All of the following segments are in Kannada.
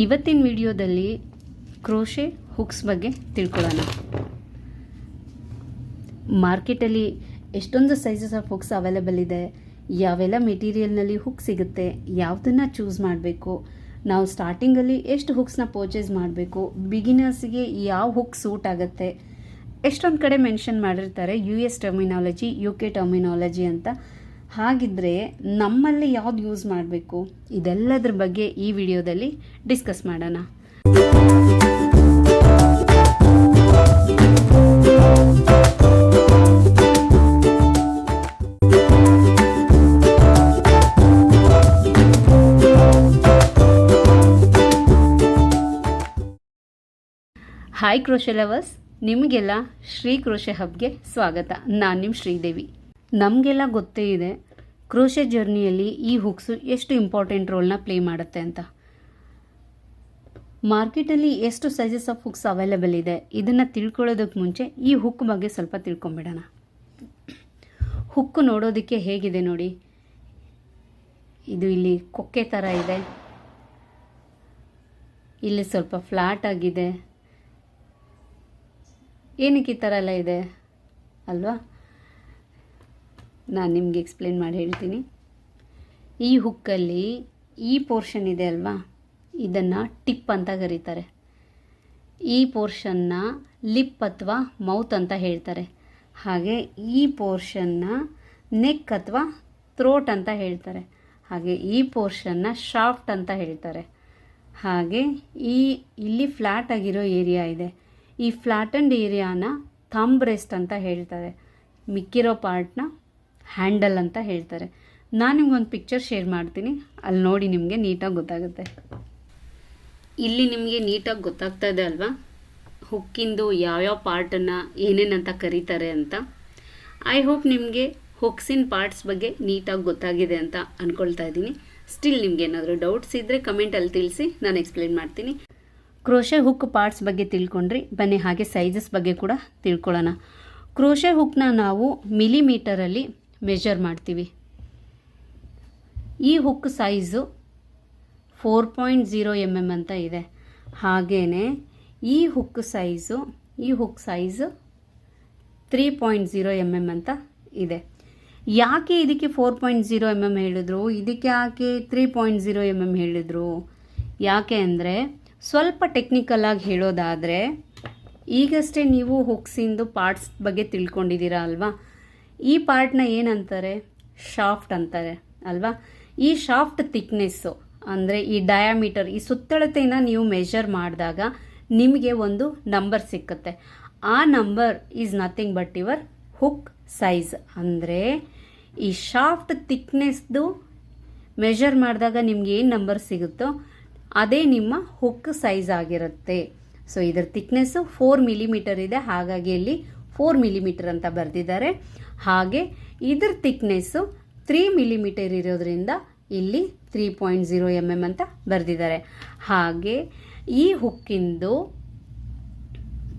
ಇವತ್ತಿನ ವಿಡಿಯೋದಲ್ಲಿ ಕ್ರೋಶೆ ಹುಕ್ಸ್ ಬಗ್ಗೆ ತಿಳ್ಕೊಳ್ಳೋಣ. ಮಾರ್ಕೆಟಲ್ಲಿ ಎಷ್ಟೊಂದು ಸೈಜಸ್ ಆಫ್ ಹುಕ್ಸ್ ಅವೈಲೇಬಲ್ ಇದೆ, ಯಾವೆಲ್ಲ ಮೆಟೀರಿಯಲ್ನಲ್ಲಿ ಹುಕ್ ಸಿಗುತ್ತೆ, ಯಾವುದನ್ನು ಚೂಸ್ ಮಾಡಬೇಕು, ನಾವು ಸ್ಟಾರ್ಟಿಂಗಲ್ಲಿ ಎಷ್ಟು ಹುಕ್ಸ್ನ ಪರ್ಚೇಸ್ ಮಾಡಬೇಕು, ಬಿಗಿನರ್ಸ್ಗೆ ಯಾವ ಹುಕ್ ಸೂಟ್ ಆಗುತ್ತೆ, ಎಷ್ಟೊಂದು ಕಡೆ ಮೆನ್ಷನ್ ಮಾಡಿರ್ತಾರೆ US ಟರ್ಮಿನಾಲಜಿ, UK ಟರ್ಮಿನಾಲಜಿ ಅಂತ. ಹಾಗಿದ್ರೆ ನಮ್ಮಲ್ಲಿ ಯಾವ್ದು ಯೂಸ್ ಮಾಡಬೇಕು, ಇದೆಲ್ಲದ್ರ ಬಗ್ಗೆ ಈ ವಿಡಿಯೋದಲ್ಲಿ ಡಿಸ್ಕಸ್ ಮಾಡೋಣ. ಹಾಯ್ ಕ್ರೋಶೆ ಲವರ್ಸ್, ನಿಮಗೆಲ್ಲ ಶ್ರೀ ಕ್ರೋಶೆ ಹಬ್ಗೆ ಸ್ವಾಗತ. ನಾನು ನಿಮ್ಮ ಶ್ರೀದೇವಿ. ನಮಗೆಲ್ಲ ಗೊತ್ತೇ ಇದೆ ಕ್ರೋಶೆ ಜರ್ನಿಯಲ್ಲಿ ಈ ಹುಕ್ಸು ಎಷ್ಟು ಇಂಪಾರ್ಟೆಂಟ್ ರೋಲ್ನ ಪ್ಲೇ ಮಾಡುತ್ತೆ ಅಂತ. ಮಾರ್ಕೆಟಲ್ಲಿ ಎಷ್ಟು ಸೈಜಸ್ ಆಫ್ ಹುಕ್ಸ್ ಅವೈಲೇಬಲ್ ಇದೆ ಇದನ್ನು ತಿಳ್ಕೊಳ್ಳೋದಕ್ಕೆ ಮುಂಚೆ ಈ ಹುಕ್ ಬಗ್ಗೆ ಸ್ವಲ್ಪ ತಿಳ್ಕೊಂಬಿಡೋಣ. ಹುಕ್ಕು ನೋಡೋದಕ್ಕೆ ಹೇಗಿದೆ ನೋಡಿ, ಇದು ಇಲ್ಲಿ ಕೊಕ್ಕೆ ಥರ ಇದೆ, ಇಲ್ಲಿ ಸ್ವಲ್ಪ ಫ್ಲಾಟ್ ಆಗಿದೆ. ಏನಕ್ಕೆ ಈ ಥರ ಎಲ್ಲ ಇದೆ ಅಲ್ವಾ, ನಾನು ನಿಮಗೆ ಎಕ್ಸ್ಪ್ಲೇನ್ ಮಾಡಿ ಹೇಳ್ತೀನಿ. ಈ ಹುಕ್ಕಲ್ಲಿ ಈ ಪೋರ್ಷನ್ ಇದೆ ಅಲ್ವಾ, ಇದನ್ನು ಟಿಪ್ ಅಂತ ಕರೀತಾರೆ. ಈ ಪೋರ್ಷನ್ನ ಲಿಪ್ ಅಥವಾ ಮೌತ್ ಅಂತ ಹೇಳ್ತಾರೆ. ಹಾಗೆ ಈ ಪೋರ್ಷನ್ನ ನೆಕ್ ಅಥವಾ ಥ್ರೋಟ್ ಅಂತ ಹೇಳ್ತಾರೆ. ಹಾಗೆ ಈ ಪೋರ್ಷನ್ನ ಶಾಫ್ಟ್ ಅಂತ ಹೇಳ್ತಾರೆ. ಹಾಗೆ ಇಲ್ಲಿ ಫ್ಲ್ಯಾಟ್ ಆಗಿರೋ ಏರಿಯಾ ಇದೆ, ಈ ಫ್ಲ್ಯಾಟೆಂಡ್ ಏರಿಯಾನ ಥಂಬ್ ರೆಸ್ಟ್ ಅಂತ ಹೇಳ್ತಾರೆ. ಮಿಕ್ಕಿರೋ ಪಾರ್ಟ್ನ ಹ್ಯಾಂಡಲ್ ಅಂತ ಹೇಳ್ತಾರೆ. ನಾನು ನಿಮ್ಗೊಂದು ಪಿಕ್ಚರ್ ಶೇರ್ ಮಾಡ್ತೀನಿ, ಅಲ್ಲಿ ನೋಡಿ ನಿಮಗೆ ನೀಟಾಗಿ ಗೊತ್ತಾಗುತ್ತೆ. ಇಲ್ಲಿ ನಿಮಗೆ ನೀಟಾಗಿ ಗೊತ್ತಾಗ್ತಾ ಇದೆ ಅಲ್ವಾ, ಹುಕ್ಕಿಂದು ಯಾವ್ಯಾವ ಪಾರ್ಟನ್ನು ಏನೇನಂತ ಕರೀತಾರೆ ಅಂತ. ಐ ಹೋಪ್ ನಿಮಗೆ ಹುಕ್ಸಿನ ಪಾರ್ಟ್ಸ್ ಬಗ್ಗೆ ನೀಟಾಗಿ ಗೊತ್ತಾಗಿದೆ ಅಂತ ಅಂದ್ಕೊಳ್ತಾ ಇದ್ದೀನಿ. ಸ್ಟಿಲ್ ನಿಮ್ಗೆ ಏನಾದರೂ ಡೌಟ್ಸ್ ಇದ್ದರೆ ಕಮೆಂಟಲ್ಲಿ ತಿಳಿಸಿ, ನಾನು ಎಕ್ಸ್ಪ್ಲೇನ್ ಮಾಡ್ತೀನಿ. ಕ್ರೋಶೆ ಹುಕ್ ಪಾರ್ಟ್ಸ್ ಬಗ್ಗೆ ತಿಳ್ಕೊಂಡ್ರಿ, ಬನ್ನಿ ಹಾಗೆ ಸೈಜಸ್ ಬಗ್ಗೆ ಕೂಡ ತಿಳ್ಕೊಳ್ಳೋಣ. ಕ್ರೋಶೆ ಹುಕ್ನ ನಾವು ಮಿಲಿಮೀಟರಲ್ಲಿ ಮೆಜರ್ ಮಾಡ್ತೀವಿ. ಈ ಹುಕ್ ಸೈಜು 4.0 mm ಅಂತ ಇದೆ. ಹಾಗೆಯೇ ಈ ಹುಕ್ ಸೈಜು 3.0 mm ಅಂತ ಇದೆ. ಯಾಕೆ ಇದಕ್ಕೆ 4.0 mm ಹೇಳಿದ್ರು, ಇದಕ್ಕೆ ಯಾಕೆ 3.0 mm ಹೇಳಿದ್ರು? ಯಾಕೆ ಅಂದರೆ ಸ್ವಲ್ಪ ಟೆಕ್ನಿಕಲಾಗಿ ಹೇಳೋದಾದರೆ, ಈಗಷ್ಟೇ ನೀವು ಹುಕ್ಸಿಂದು ಪಾರ್ಟ್ಸ್ ಬಗ್ಗೆ ತಿಳ್ಕೊಂಡಿದ್ದೀರಾ ಅಲ್ವಾ. ಈ ಪಾರ್ಟ್ನ ಏನಂತಾರೆ, ಶಾಫ್ಟ್ ಅಂತಾರೆ ಅಲ್ವಾ. ಈ ಶಾಫ್ಟ್ ಥಿಕ್ನೆಸ್ಸು ಅಂದರೆ ಈ ಡಯಾಮೀಟರ್, ಈ ಸುತ್ತಳತೆನ ನೀವು ಮೆಷರ್ ಮಾಡಿದಾಗ ನಿಮಗೆ ಒಂದು ನಂಬರ್ ಸಿಕ್ಕುತ್ತೆ. ಆ number is nothing but your hook size. ಅಂದರೆ ಈ ಶಾಫ್ಟ್ ಥಿಕ್ನೆಸ್ದು ಮೆಷರ್ ಮಾಡಿದಾಗ ನಿಮ್ಗೆ ಏನು ನಂಬರ್ ಸಿಗುತ್ತೋ ಅದೇ ನಿಮ್ಮ ಹುಕ್ ಸೈಜ್ ಆಗಿರುತ್ತೆ. ಸೊ ಇದರ ಥಿಕ್ನೆಸ್ಸು 4 mm ಇದೆ, ಹಾಗಾಗಿ ಇಲ್ಲಿ 4 mm ಅಂತ ಬರೆದಿದ್ದಾರೆ. ಹಾಗೆ ಇದ್ರ ಥಿಕ್ನೆಸ್ಸು 3 mm ಇರೋದ್ರಿಂದ ಇಲ್ಲಿ 3.0 mm ಅಂತ ಬರೆದಿದ್ದಾರೆ. ಹಾಗೆ ಈ ಹುಕ್ಕಿಂದು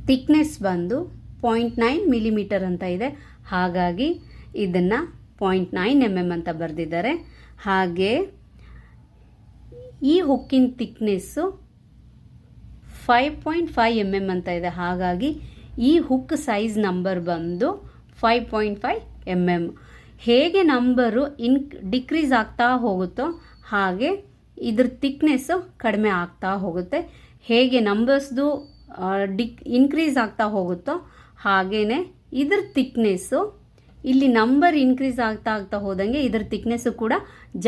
ಥಿಕ್ನೆಸ್ ಬಂದು 0.9 mm ಅಂತ ಇದೆ, ಹಾಗಾಗಿ ಇದನ್ನು 0.9 mm ಅಂತ ಬರೆದಿದ್ದಾರೆ. ಹಾಗೆ ಈ ಹುಕ್ಕಿನ ಥಿಕ್ನೆಸ್ಸು 5.5 mm ಅಂತ ಇದೆ, ಹಾಗಾಗಿ ಈ ಹುಕ್ ಸೈಜ್ ನಂಬರ್ ಬಂದು 5.5 mm. ಹೇಗೆ ನಂಬರು ಡಿಕ್ರೀಸ್ ಆಗ್ತಾ ಹೋಗುತ್ತೋ ಹಾಗೆ ಇದ್ರ ಥಿಕ್ನೆಸ್ಸು ಕಡಿಮೆ ಆಗ್ತಾ ಹೋಗುತ್ತೆ. ಹೇಗೆ ನಂಬರ್ಸ್ದು ಇನ್ಕ್ರೀಸ್ ಆಗ್ತಾ ಹೋಗುತ್ತೋ ಹಾಗೇ ಇದ್ರ ಥಿಕ್ನೆಸ್ಸು, ಇಲ್ಲಿ ನಂಬರ್ ಇನ್ಕ್ರೀಸ್ ಆಗ್ತಾ ಹೋದಂಗೆ ಇದ್ರ ಥಿಕ್ನೆಸ್ಸು ಕೂಡ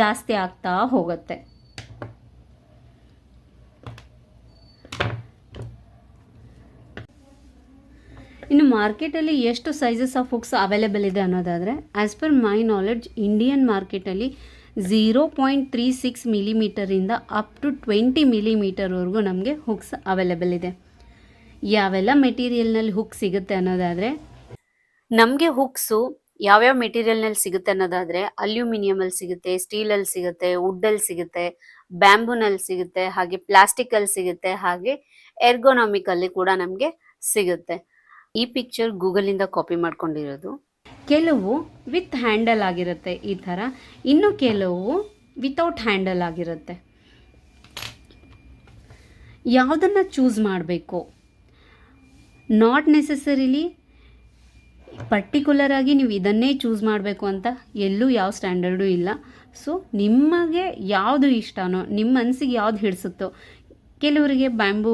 ಜಾಸ್ತಿ ಆಗ್ತಾ ಹೋಗುತ್ತೆ. ಇನ್ನು ಮಾರ್ಕೆಟಲ್ಲಿ ಎಷ್ಟು ಸೈಜಸ್ ಆಫ್ ಹುಕ್ಸ್ ಅವೈಲೇಬಲ್ ಇದೆ ಅನ್ನೋದಾದರೆ, as per my knowledge Indian ಮಾರ್ಕೆಟಲ್ಲಿ 0.36 mm ಅಪ್ ಟು 20 mm ನಮಗೆ ಹುಕ್ಸ್ ಅವೈಲೇಬಲ್ ಇದೆ. ಯಾವೆಲ್ಲ ಮೆಟೀರಿಯಲ್ನಲ್ಲಿ ಹುಕ್ ಸಿಗುತ್ತೆ ಅನ್ನೋದಾದರೆ, ನಮಗೆ ಹುಕ್ಸು ಯಾವ್ಯಾವ ಮೆಟೀರಿಯಲ್ನಲ್ಲಿ ಸಿಗುತ್ತೆ ಅನ್ನೋದಾದರೆ, ಅಲ್ಯೂಮಿನಿಯಮಲ್ಲಿ ಸಿಗುತ್ತೆ, ಸ್ಟೀಲಲ್ಲಿ ಸಿಗುತ್ತೆ, ವುಡ್ಡಲ್ಲಿ ಸಿಗುತ್ತೆ, ಬ್ಯಾಂಬೂನಲ್ಲಿ ಸಿಗುತ್ತೆ, ಹಾಗೆ ಪ್ಲಾಸ್ಟಿಕಲ್ಲಿ ಸಿಗುತ್ತೆ, ಹಾಗೆ ಎರ್ಗೋನಾಮಿಕಲ್ಲಿ ಕೂಡ ನಮಗೆ ಸಿಗುತ್ತೆ. ಈ ಪಿಕ್ಚರ್ ಗೂಗಲಿಂದ ಕಾಪಿ ಮಾಡ್ಕೊಂಡಿರೋದು. ಕೆಲವು ವಿತ್ ಹ್ಯಾಂಡಲ್ ಆಗಿರುತ್ತೆ ಈ ಥರ, ಇನ್ನು ಕೆಲವು ವಿತೌಟ್ ಹ್ಯಾಂಡಲ್ ಆಗಿರುತ್ತೆ. ಯಾವುದನ್ನು ಚೂಸ್ ಮಾಡಬೇಕು. ನಾಟ್ ನೆಸೆಸರಿಲಿ ಪರ್ಟಿಕ್ಯುಲರ್ ಆಗಿ ನೀವು ಇದನ್ನೇ ಚೂಸ್ ಮಾಡಬೇಕು ಅಂತ ಎಲ್ಲೂ ಯಾವ ಸ್ಟ್ಯಾಂಡರ್ಡು ಇಲ್ಲ. ಸೊ ನಿಮಗೆ ಯಾವುದು ಇಷ್ಟನೋ, ನಿಮ್ಮ ಮನಸ್ಸಿಗೆ ಯಾವ್ದು ಹಿಡಿಸುತ್ತೋ, ಕೆಲವರಿಗೆ ಬ್ಯಾಂಬೂ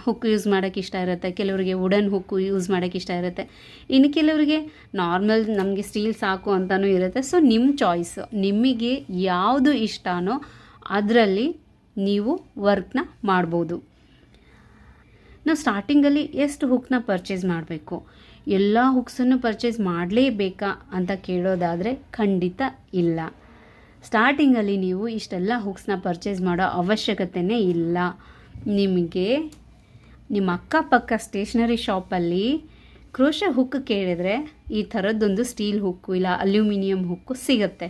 ಹುಕ್ ಯೂಸ್ ಮಾಡೋಕ್ಕೆ ಇಷ್ಟ ಇರುತ್ತೆ, ಕೆಲವರಿಗೆ ವುಡನ್ ಹುಕ್ಕು ಯೂಸ್ ಮಾಡೋಕ್ಕೆ ಇಷ್ಟ ಇರುತ್ತೆ, ಇನ್ನು ಕೆಲವರಿಗೆ ನಾರ್ಮಲ್ ನಮಗೆ ಸ್ಟೀಲ್ ಸಾಕು ಅಂತಲೂ ಇರುತ್ತೆ. ಸೊ ನಿಮ್ಮ ಚಾಯ್ಸು, ನಿಮಗೆ ಯಾವುದು ಇಷ್ಟನೋ ಅದರಲ್ಲಿ ನೀವು ವರ್ಕ್ನ ಮಾಡ್ಬೋದು. ನಾವು ಸ್ಟಾರ್ಟಿಂಗಲ್ಲಿ ಎಷ್ಟು ಹುಕ್ನ ಪರ್ಚೇಸ್ ಮಾಡಬೇಕು, ಎಲ್ಲ ಹುಕ್ಸನ್ನು ಪರ್ಚೇಸ್ ಮಾಡಲೇಬೇಕಾ ಅಂತ ಕೇಳೋದಾದರೆ ಖಂಡಿತ ಇಲ್ಲ. ಸ್ಟಾರ್ಟಿಂಗಲ್ಲಿ ನೀವು ಇಷ್ಟೆಲ್ಲ ಹುಕ್ಸ್ನ ಪರ್ಚೇಸ್ ಮಾಡೋ ಅವಶ್ಯಕತೆಯೇ ಇಲ್ಲ. ನಿಮಗೆ ನಿಮ್ಮ ಅಕ್ಕಪಕ್ಕ ಸ್ಟೇಷ್ನರಿ ಶಾಪಲ್ಲಿ ಕ್ರೋಶೆ ಹುಕ್ ಕೇಳಿದರೆ ಈ ಥರದ್ದೊಂದು ಸ್ಟೀಲ್ ಹುಕ್ಕು ಇಲ್ಲ ಅಲ್ಯೂಮಿನಿಯಂ ಹುಕ್ಕು ಸಿಗುತ್ತೆ.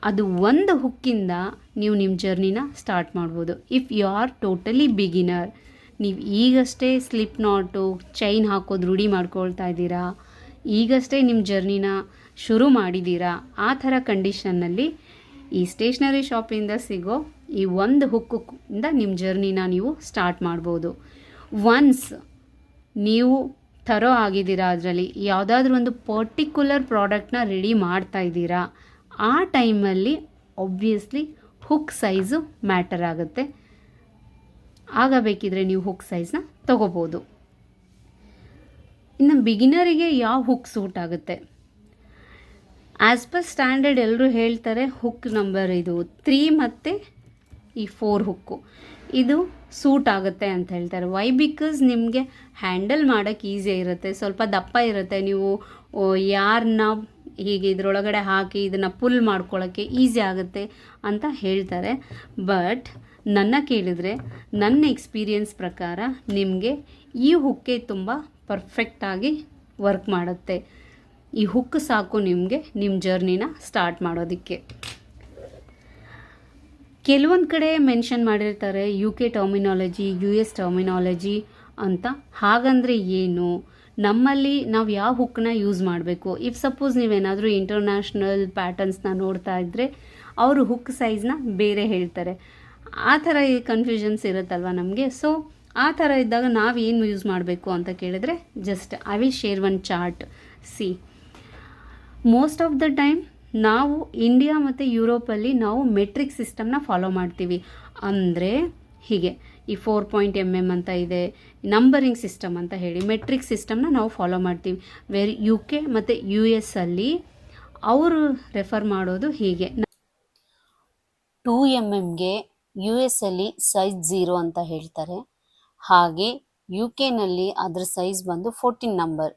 ಅದು ಒಂದು ಹುಕ್ಕಿಂದ ನೀವು ನಿಮ್ಮ ಜರ್ನಿನ ಸ್ಟಾರ್ಟ್ ಮಾಡ್ಬೋದು. If you are totally beginner, ನೀವು ಈಗಷ್ಟೇ ಸ್ಲಿಪ್ ನಾಟು ಚೈನ್ ಹಾಕೋದು ರೂಢಿ ಮಾಡ್ಕೊಳ್ತಾ ಇದ್ದೀರಾ, ಈಗಷ್ಟೇ ನಿಮ್ಮ ಜರ್ನಿನ ಶುರು ಮಾಡಿದ್ದೀರಾ, ಆ ಥರ ಕಂಡೀಷನ್ನಲ್ಲಿ ಈ ಸ್ಟೇಷ್ನರಿ ಶಾಪಿಂದ ಸಿಗೋ ಈ ಒಂದು ಹುಕ್ಕಿಂದ ನಿಮ್ಮ ಜರ್ನಿನ ನೀವು ಸ್ಟಾರ್ಟ್ ಮಾಡ್ಬೋದು. ಒನ್ಸ್ ನೀವು ಥರೋ ಆಗಿದ್ದೀರಾ, ಅದರಲ್ಲಿ ಯಾವುದಾದ್ರೂ ಒಂದು ಪರ್ಟಿಕ್ಯುಲರ್ ಪ್ರಾಡಕ್ಟ್ನ ರೆಡಿ ಮಾಡ್ತಾ ಇದ್ದೀರಾ, ಆ ಟೈಮಲ್ಲಿ ಒಬ್ವಿಯಸ್ಲಿ ಹುಕ್ ಸೈಜು ಮ್ಯಾಟರ್ ಆಗುತ್ತೆ. ಆಗ ಬೇಕಿದ್ರೆ ನೀವು ಹುಕ್ ಸೈಜ್ನ ತೊಗೋಬೋದು. ಇನ್ನು ಬಿಗಿನರಿಗೆ ಯಾವ ಹುಕ್ ಸೂಟ್ ಆಗುತ್ತೆ? ಆ್ಯಸ್ ಪರ್ ಸ್ಟ್ಯಾಂಡರ್ಡ್ ಎಲ್ಲರೂ ಹೇಳ್ತಾರೆ ಹುಕ್ ನಂಬರ್ ಇದು 3 ಮತ್ತು ಈ 4 ಹುಕ್ಕು ಇದು ಸೂಟ್ ಆಗುತ್ತೆ ಅಂತ ಹೇಳ್ತಾರೆ. ವೈ? ಬಿಕಾಸ್ ನಿಮಗೆ ಹ್ಯಾಂಡಲ್ ಮಾಡೋಕ್ಕೆ ಈಸಿ ಇರುತ್ತೆ, ಸ್ವಲ್ಪ ದಪ್ಪ ಇರುತ್ತೆ, ನೀವು ಯಾರನ್ನ ಹೀಗೆ ಇದರೊಳಗಡೆ ಹಾಕಿ ಇದನ್ನು ಪುಲ್ ಮಾಡ್ಕೊಳ್ಳೋಕ್ಕೆ ಈಸಿ ಆಗುತ್ತೆ ಅಂತ ಹೇಳ್ತಾರೆ. ಬಟ್ ನನ್ನ ಕೇಳಿದರೆ ನನ್ನ ಎಕ್ಸ್ಪೀರಿಯನ್ಸ್ ಪ್ರಕಾರ ನಿಮಗೆ ಈ ಹುಕ್ಕೆ ತುಂಬ ಪರ್ಫೆಕ್ಟಾಗಿ ವರ್ಕ್ ಮಾಡುತ್ತೆ. ಈ ಹುಕ್ ಸಾಕು ನಿಮಗೆ ನಿಮ್ಮ ಜರ್ನಿನ ಸ್ಟಾರ್ಟ್ ಮಾಡೋದಕ್ಕೆ. ಕೆಲವೊಂದು ಕಡೆ ಮೆನ್ಷನ್ ಮಾಡಿರ್ತಾರೆ UK ಟರ್ಮಿನಾಲಜಿ, US ಟರ್ಮಿನಾಲಜಿ ಅಂತ. ಹಾಗಂದರೆ ಏನು? ನಮ್ಮಲ್ಲಿ ನಾವು ಯಾವ ಹುಕ್ಕನ್ನ ಯೂಸ್ ಮಾಡಬೇಕು? ಇಫ್ ಸಪೋಸ್ ನೀವೇನಾದರೂ ಇಂಟರ್ನ್ಯಾಷನಲ್ ಪ್ಯಾಟರ್ನ್ಸ್ನ ನೋಡ್ತಾ ಇದ್ದರೆ ಅವರು ಹುಕ್ ಸೈಜ್ನ ಬೇರೆ ಹೇಳ್ತಾರೆ. ಆ ಥರ ಕನ್ಫ್ಯೂಷನ್ಸ್ ಇರುತ್ತಲ್ವ ನಮಗೆ. ಸೊ ಆ ಥರ ಇದ್ದಾಗ ನಾವು ಏನು ಯೂಸ್ ಮಾಡಬೇಕು ಅಂತ ಕೇಳಿದ್ರೆ just I will share one chart. C, most of the time ನಾವು ಇಂಡಿಯಾ ಮತ್ತು ಯುರೋಪಲ್ಲಿ ನಾವು ಮೆಟ್ರಿಕ್ ಸಿಸ್ಟಮ್ನ ಫಾಲೋ ಮಾಡ್ತೀವಿ. ಅಂದರೆ ಹೀಗೆ ಈ 4.mm ಅಂತ ಇದೆ, ನಂಬರಿಂಗ್ ಸಿಸ್ಟಮ್ ಅಂತ ಹೇಳಿ ಮೆಟ್ರಿಕ್ ಸಿಸ್ಟಮ್ನ ನಾವು ಫಾಲೋ ಮಾಡ್ತೀವಿ. ವೇರ್ UK ಮತ್ತು US ಅಲ್ಲಿ ಅವರು ರೆಫರ್ ಮಾಡೋದು ಹೀಗೆ, 2mmಗೆ US ಅಲ್ಲಿ ಸೈಜ್ 0 ಅಂತ ಹೇಳ್ತಾರೆ. ಹಾಗೆ UK-ನಲ್ಲಿ ಅದರ ಸೈಜ್ ಬಂದು 14 ನಂಬರ್.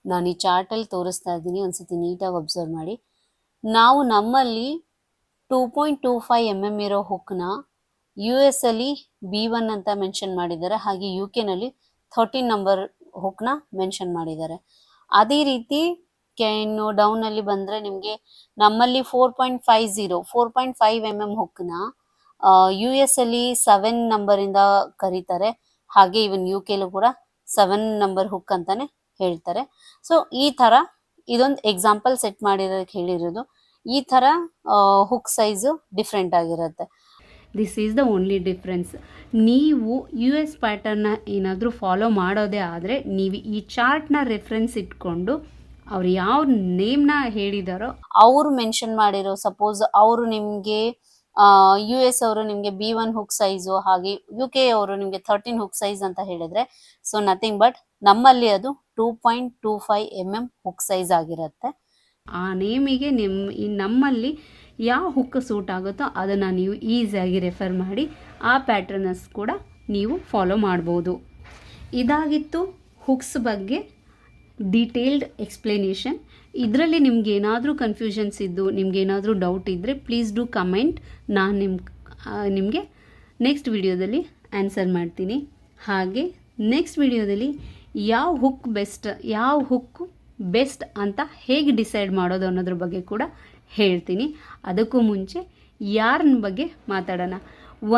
ನಾನು ಈ ಚಾರ್ಟಲ್ಲಿ ತೋರಿಸ್ತಾ ಇದ್ದೀನಿ, ಒಂದ್ಸತಿ ನೀಟಾಗಿ ಅಬ್ಸರ್ವ್ ಮಾಡಿ. ನಾವು ನಮ್ಮಲ್ಲಿ 2.25mm ಇರೋ ಹುಕ್ನ US ಅಲ್ಲಿ B1 ಅಂತ ಮೆನ್ಷನ್ ಮಾಡಿದ್ದಾರೆ, ಹಾಗೆ UK-ನಲ್ಲಿ 13 ನಂಬರ್ ಹುಕ್ನ ಮೆನ್ಷನ್ ಮಾಡಿದ್ದಾರೆ. ಅದೇ ರೀತಿ ಇನ್ನು ಡೌನಲ್ಲಿ ಬಂದರೆ ನಿಮಗೆ ನಮ್ಮಲ್ಲಿ 4.5mm ಹುಕ್ನ US ಅಲ್ಲಿ 7 ನಂಬರಿಂದ ಕರೀತಾರೆ, ಹಾಗೆ ಇವನ್ UK-ಲೂ ಕೂಡ 7 ನಂಬರ್ ಹುಕ್ ಅಂತಾನೆ ಹೇಳ್ತಾರೆ. ಸೊ ಈ ಥರ ಇದೊಂದು ಎಕ್ಸಾಂಪಲ್ ಸೆಟ್ ಮಾಡಿರೋದಕ್ಕೆ ಹೇಳಿರೋದು. ಈ ಥರ ಹುಕ್ ಸೈಜು ಡಿಫ್ರೆಂಟ್ ಆಗಿರುತ್ತೆ. This is the only difference. ನೀವು US ಪ್ಯಾಟರ್ನ ಏನಾದರೂ ಫಾಲೋ ಮಾಡೋದೇ ಆದರೆ ನೀವು ಈ ಚಾರ್ಟ್ನ ರೆಫರೆನ್ಸ್ ಇಟ್ಕೊಂಡು ಅವ್ರು ಯಾವ ನೇಮ್ನ ಹೇಳಿದಾರೋ ಅವರು ಮೆನ್ಷನ್ ಮಾಡಿರೋ, ಸಪೋಸ್ ಅವರು ನಿಮಗೆ US ಅವರು ನಿಮಗೆ B1 ಹುಕ್ ಸೈಜು, ಹಾಗೆ UK ಅವರು ನಿಮಗೆ 13 ಹುಕ್ ಸೈಜ್ ಅಂತ ಹೇಳಿದ್ರೆ, ಸೊ ನಥಿಂಗ್ ಬಟ್ ನಮ್ಮಲ್ಲಿ ಅದು 2.25mm ಹುಕ್ ಸೈಜ್ ಆಗಿರುತ್ತೆ. ಆ ನೇಮಿಗೆ ನಮ್ಮಲ್ಲಿ ಯಾವ ಹುಕ್ ಸೂಟ್ ಆಗುತ್ತೋ ಅದನ್ನು ನೀವು ಈಸಿಯಾಗಿ ರೆಫರ್ ಮಾಡಿ ಆ ಪ್ಯಾಟರ್ನಸ್ ಕೂಡ ನೀವು ಫಾಲೋ ಮಾಡ್ಬೋದು. ಇದಾಗಿತ್ತು ಹುಕ್ಸ್ ಬಗ್ಗೆ ಡೀಟೇಲ್ಡ್ ಎಕ್ಸ್ಪ್ಲನೇಷನ್. ಇದರಲ್ಲಿ ನಿಮ್ಗೇನಾದರೂ ಕನ್ಫ್ಯೂಷನ್ಸ್ ಇದ್ದು ನಿಮ್ಗೇನಾದರೂ ಡೌಟ್ ಇದ್ದರೆ ಪ್ಲೀಸ್ ಡೂ ಕಮೆಂಟ್. ನಾನು ನಿಮಗೆ ನೆಕ್ಸ್ಟ್ ವಿಡಿಯೋದಲ್ಲಿ ಆನ್ಸರ್ ಮಾಡ್ತೀನಿ. ಹಾಗೆ ನೆಕ್ಸ್ಟ್ ವಿಡಿಯೋದಲ್ಲಿ ಯಾವ ಹುಕ್ಕು ಬೆಸ್ಟ್ ಅಂತ ಹೇಗೆ ಡಿಸೈಡ್ ಮಾಡೋದು ಅನ್ನೋದ್ರ ಬಗ್ಗೆ ಕೂಡ ಹೇಳ್ತೀನಿ. ಅದಕ್ಕೂ ಮುಂಚೆ ಯಾರ್ನ ಬಗ್ಗೆ ಮಾತಾಡೋಣ.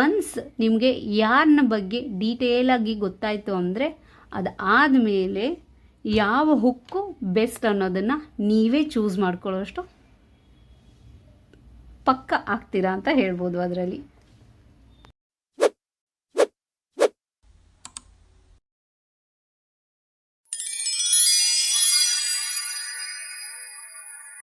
ಒನ್ಸ್ ನಿಮಗೆ ಯಾರ್ನ ಬಗ್ಗೆ ಡೀಟೇಲಾಗಿ ಗೊತ್ತಾಯಿತು ಅಂದರೆ ಅದಾದಮೇಲೆ ಯಾವ ಹುಕ್ಕು ಬೆಸ್ಟ್ ಅನ್ನೋದನ್ನು ನೀವೇ ಚೂಸ್ ಮಾಡ್ಕೊಳ್ಳೋಷ್ಟು ಪಕ್ಕ ಆಗ್ತೀರಾ ಅಂತ ಹೇಳ್ಬೋದು ಅದರಲ್ಲಿ.